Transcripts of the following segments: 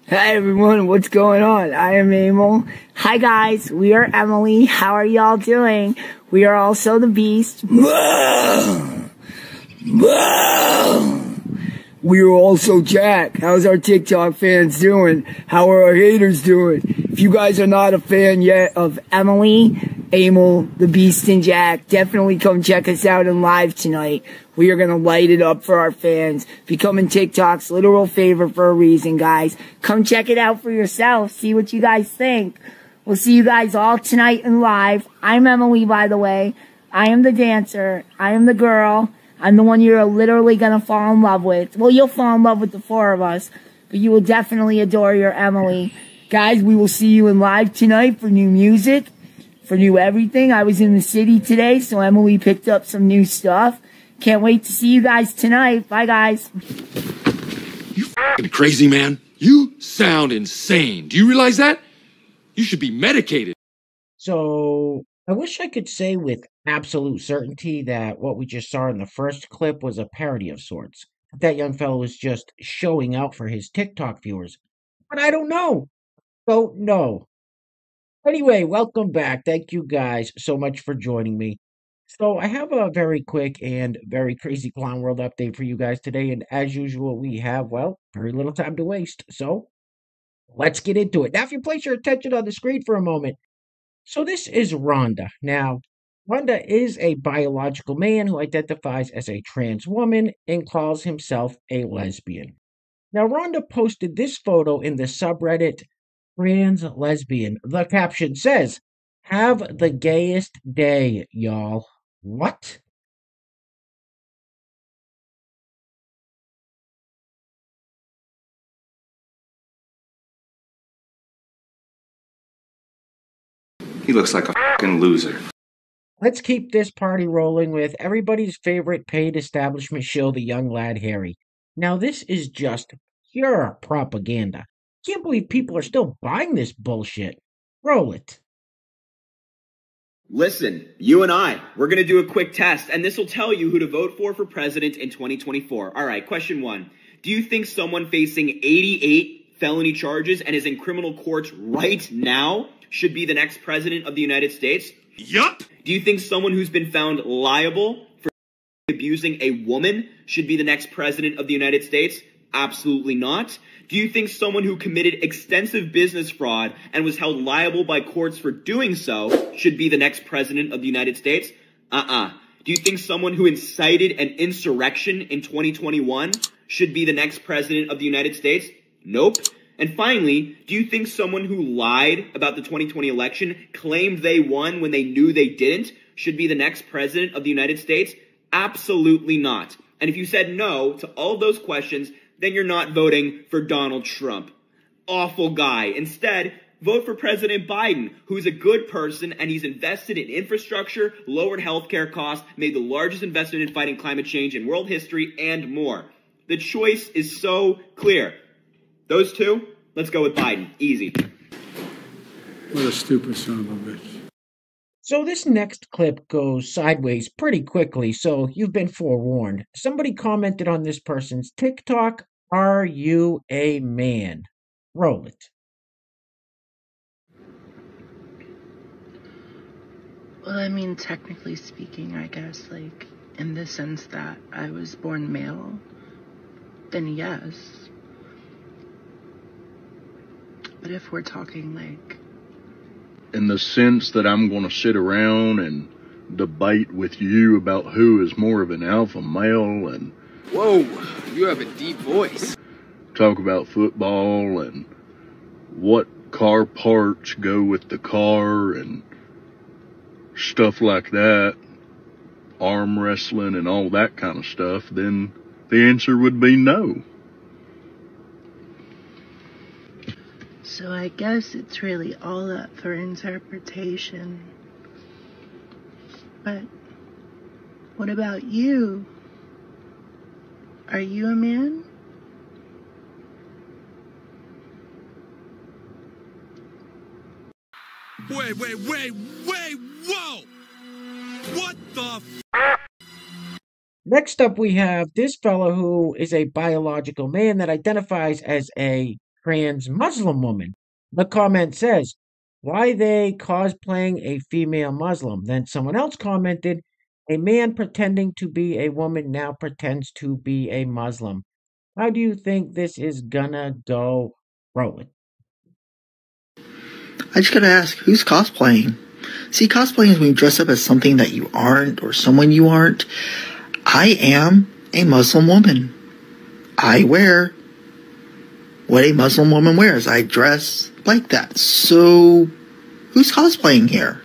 Hi everyone, what's going on? I am Emil. Hi guys, we are Emily. How are y'all doing? We are also the Beast. We are also Jack. How's our TikTok fans doing? How are our haters doing? If you guys are not a fan yet of Emily, Emil, the Beast, and Jack, definitely come check us out in live tonight. We are going to light it up for our fans. Becoming TikTok's literal favorite for a reason, guys. Come check it out for yourself. See what you guys think. We'll see you guys all tonight in live. I'm Emily, by the way. I am the dancer. I am the girl. I'm the one you're literally going to fall in love with. Well, you'll fall in love with the four of us, but you will definitely adore your Emily. Guys, we will see you in live tonight for new music, for new everything. I was in the city today, so Emily picked up some new stuff. Can't wait to see you guys tonight. Bye, guys. You f***ing crazy, man. You sound insane. Do you realize that? You should be medicated. So, I wish I could say with absolute certainty that what we just saw in the first clip was a parody of sorts. That young fellow was just showing out for his TikTok viewers. But I don't know. Don't know. Anyway, welcome back. Thank you guys so much for joining me. So, I have a very quick and very crazy Clown World update for you guys today. And as usual, we have, well, very little time to waste. So, let's get into it. Now, if you place your attention on the screen for a moment. So this is Rhonda. Now, Rhonda is a biological man who identifies as a trans woman and calls himself a lesbian. Now, Rhonda posted this photo in the subreddit Trans Lesbian. The caption says, "Have the gayest day, y'all." What? He looks like a fucking loser. Let's keep this party rolling with everybody's favorite paid establishment shill, the young lad Harry. Now, this is just pure propaganda. Can't believe people are still buying this bullshit. Roll it. Listen, you and we're going to do a quick test, and this will tell you who to vote for president in 2024. All right, question one. Do you think someone facing 88 felony charges and is in criminal courts right now should be the next president of the United States? Yup. Do you think someone who's been found liable for abusing a woman should be the next president of the United States? Absolutely not. Do you think someone who committed extensive business fraud and was held liable by courts for doing so should be the next president of the United States? Do you think someone who incited an insurrection in 2021 should be the next president of the United States? Nope. And finally, do you think someone who lied about the 2020 election, claimed they won when they knew they didn't, should be the next president of the United States? Absolutely not. And if you said no to all of those questions, then you're not voting for Donald Trump. Awful guy. Instead, vote for President Biden, who's a good person, and he's invested in infrastructure, lowered healthcare costs, made the largest investment in fighting climate change in world history, and more. The choice is so clear. Those two, let's go with Biden. Easy. What a stupid son of a bitch. So this next clip goes sideways pretty quickly, so you've been forewarned. Somebody commented on this person's TikTok, "Are you a man?" Roll it. Well, I mean, technically speaking, I guess, like, in the sense that I was born male, then yes. But if we're talking, like, In the sense that I'm going to sit around and debate with you about who is more of an alpha male and... Whoa, you have a deep voice. Talk about football and what car parts go with the car and stuff like that, arm wrestling and all that kind of stuff, then the answer would be no. so I guess it's really all up for interpretation. But what about you? Are you a man? Wait, whoa! What the Next up, we have this fellow who is a biological man that identifies as a trans Muslim woman. The comment says, why they cosplaying a female Muslim? Then someone else commented, a man pretending to be a woman now pretends to be a Muslim. How do you think this is gonna go? Roll it. I just gotta ask, who's cosplaying? See, cosplaying is when you dress up as something that you aren't or someone you aren't. I am a Muslim woman. I wear what a Muslim woman wears. I dress like that. So, who's cosplaying here?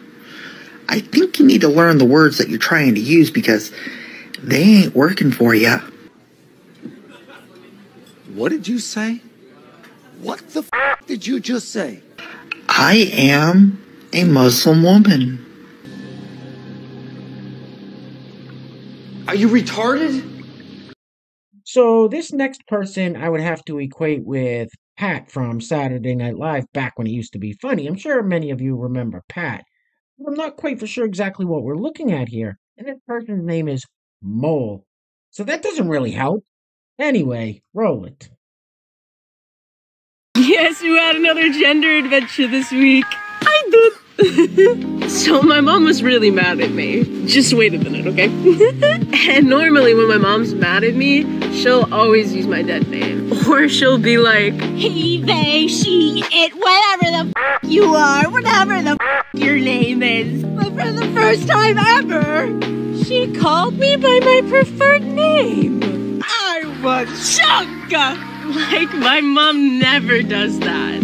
I think you need to learn the words that you're trying to use because they ain't working for you. What did you say? What the f did you just say? I am a Muslim woman. Are you retarded? So this next person I would have to equate with Pat from Saturday Night Live back when it used to be funny. I'm sure many of you remember Pat. But I'm not quite for sure exactly what we're looking at here. And this person's name is Mole. So that doesn't really help. Anyway, roll it. Yes, we had another gender adventure this week. I did. So my mom was really mad at me. Just wait a minute, okay? And normally when my mom's mad at me, she'll always use my dead name. Or she'll be like, he, they, she, it, whatever the f you are, whatever the f your name is. But for the first time ever, she called me by my preferred name. I was shocked. Like, my mom never does that.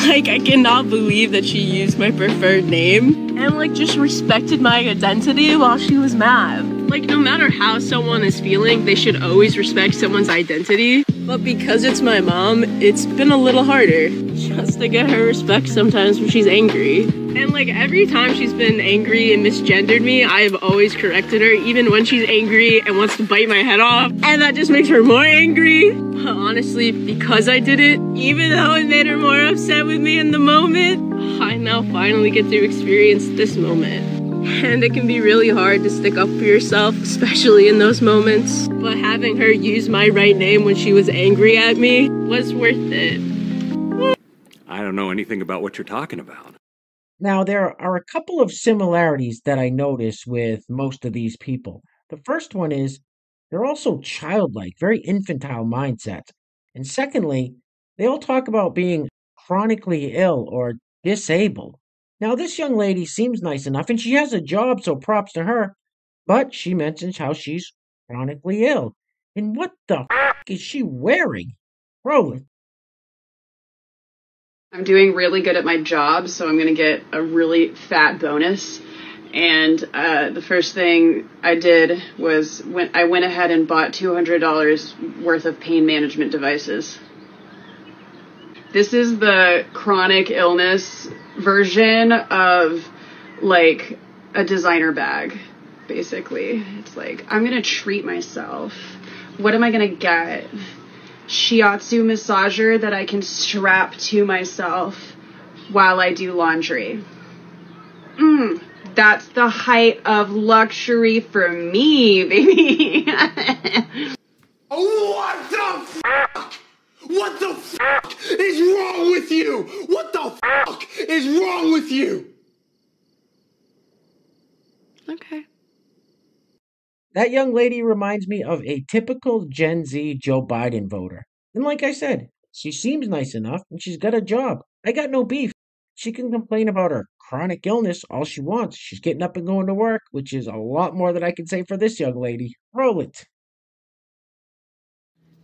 Like, I cannot believe that she used my preferred name and, like, just respected my identity while she was mad. Like, no matter how someone is feeling, they should always respect someone's identity. But because it's my mom, it's been a little harder just to get her respect sometimes when she's angry. And, like, every time she's been angry and misgendered me, I have always corrected her, even when she's angry and wants to bite my head off. And that just makes her more angry. But honestly, because I did it, even though it made her more upset with me in the moment, I now finally get to experience this moment. And it can be really hard to stick up for yourself, especially in those moments. But having her use my right name when she was angry at me was worth it. I don't know anything about what you're talking about. Now, there are a couple of similarities that I notice with most of these people. The first one is they're also childlike, very infantile mindsets. And secondly, they all talk about being chronically ill or disabled. Now, this young lady seems nice enough and she has a job, so props to her, but she mentions how she's chronically ill. And what the f is she wearing? Roll it. I'm doing really good at my job, so I'm going to get a really fat bonus. And the first thing I did was I went ahead and bought $200 worth of pain management devices. This is the chronic illness version of, like, a designer bag, basically. It's like, I'm going to treat myself. What am I going to get? Shiatsu massager that I can strap to myself while I do laundry. That's the height of luxury for me, baby. What the fuck? What the fuck is wrong with you? What the fuck is wrong with you? Okay. That young lady reminds me of a typical Gen Z Joe Biden voter. And like I said, she seems nice enough and she's got a job. I got no beef. She can complain about her chronic illness all she wants. She's getting up and going to work, which is a lot more than I can say for this young lady. Roll it.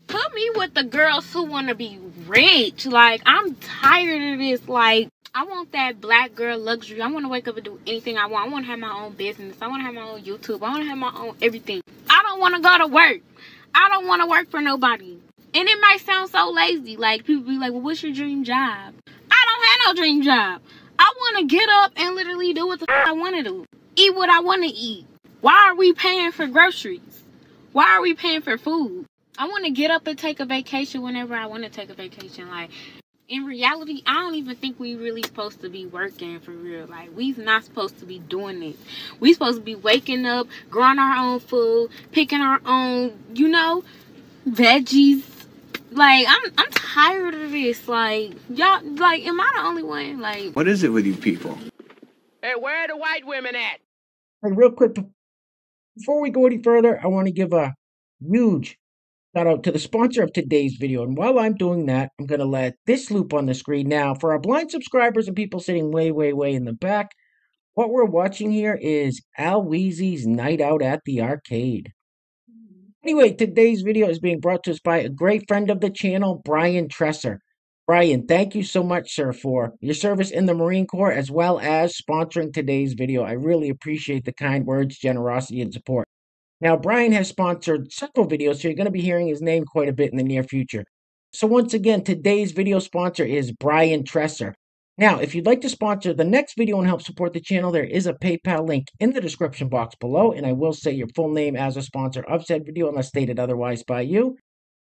Put me with the girls who want to be rich. Like, I'm tired of this. Like, I want that black girl luxury. I want to wake up and do anything I want. I want to have my own business. I want to have my own YouTube. I want to have my own everything. I don't want to go to work. I don't want to work for nobody. And it might sound so lazy. Like, people be like, well, what's your dream job? I don't have no dream job. I want to get up and literally do what the I want to do. Eat what I want to eat. Why are we paying for groceries? Why are we paying for food? I want to get up and take a vacation whenever I want to take a vacation. Like, in reality, I don't even think we really supposed to be working for real. Like, we's not supposed to be doing this. We supposed to be waking up, growing our own food, picking our own, veggies, Like, I'm tired of this. Like, y'all, like, am I the only one? Like, What is it with you people? Hey, where are the white women at? Hey, real quick, before we go any further, I want to give a huge shout out to the sponsor of today's video. And while I'm doing that, I'm going to let this loop on the screen now. For our blind subscribers and people sitting way, way, way in the back, what we're watching here is Al Weezy's Night Out at the Arcade. Anyway, today's video is being brought to us by a great friend of the channel, Brian Tresser. Brian, thank you so much, sir, for your service in the Marine Corps as well as sponsoring today's video. I really appreciate the kind words, generosity, and support. Now, Brian has sponsored several videos, so you're going to be hearing his name quite a bit in the near future. So once again, today's video sponsor is Brian Tresser. Now, if you'd like to sponsor the next video and help support the channel, there is a PayPal link in the description box below, and I will say your full name as a sponsor of said video unless stated otherwise by you.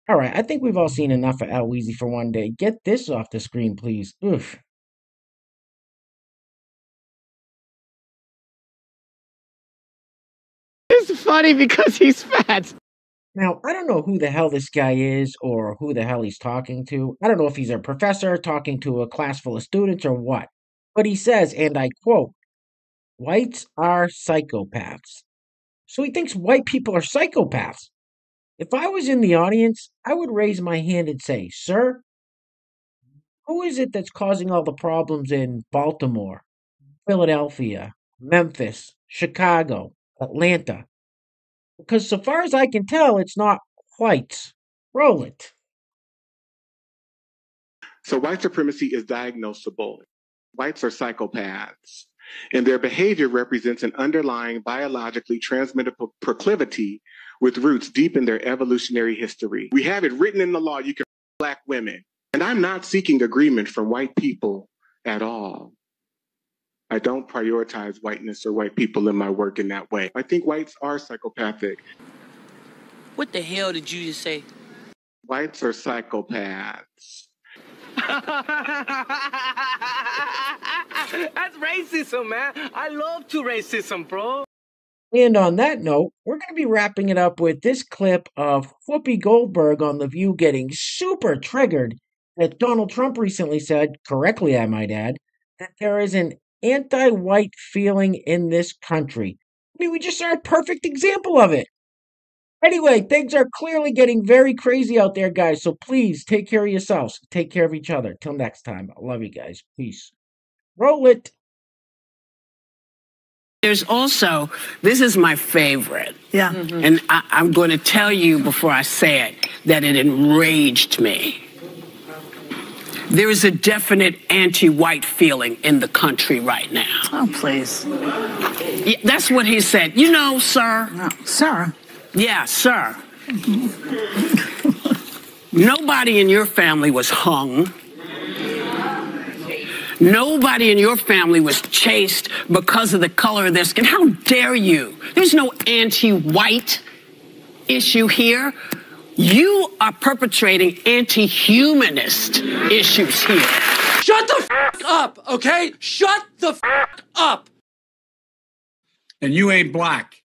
All right, I think we've all seen enough of Al Weezy for one day. Get this off the screen, please. Oof. It's funny because he's fat. Now, I don't know who the hell this guy is or who the hell he's talking to. I don't know if he's a professor talking to a class full of students or what. But he says, and I quote, "Whites are psychopaths." So he thinks white people are psychopaths. If I was in the audience, I would raise my hand and say, "Sir, who is it that's causing all the problems in Baltimore, Philadelphia, Memphis, Chicago, Atlanta?" Because so far as I can tell, it's not whites. Roll it. So white supremacy is diagnosable. Whites are psychopaths, and their behavior represents an underlying biologically transmittable proclivity with roots deep in their evolutionary history. We have it written in the law, you can black women. And I'm not seeking agreement from white people at all. I don't prioritize whiteness or white people in my work in that way. I think whites are psychopathic. What the hell did you just say? Whites are psychopaths. That's racism, man. I love to racism, bro. And on that note, we're going to be wrapping it up with this clip of Whoopi Goldberg on The View getting super triggered that Donald Trump recently said, correctly I might add, that there is an anti-white feeling in this country. I mean, we just saw a perfect example of it. Anyway, things are clearly getting very crazy out there, guys, so please take care of yourselves. Take care of each other. Till next time. I love you guys. Peace. Roll it. There's also, this is my favorite. Yeah. Mm-hmm. And I'm going to tell you before I say it that it enraged me. There is a definite anti-white feeling in the country right now. Oh, please. Yeah, that's what he said. You know, sir. No, sir. Yeah, sir. Nobody in your family was hung. Nobody in your family was chased because of the color of their skin. How dare you? There's no anti-white issue here. You are perpetrating anti-humanist issues here. Shut the f up, okay? Shut the f up. And you ain't black.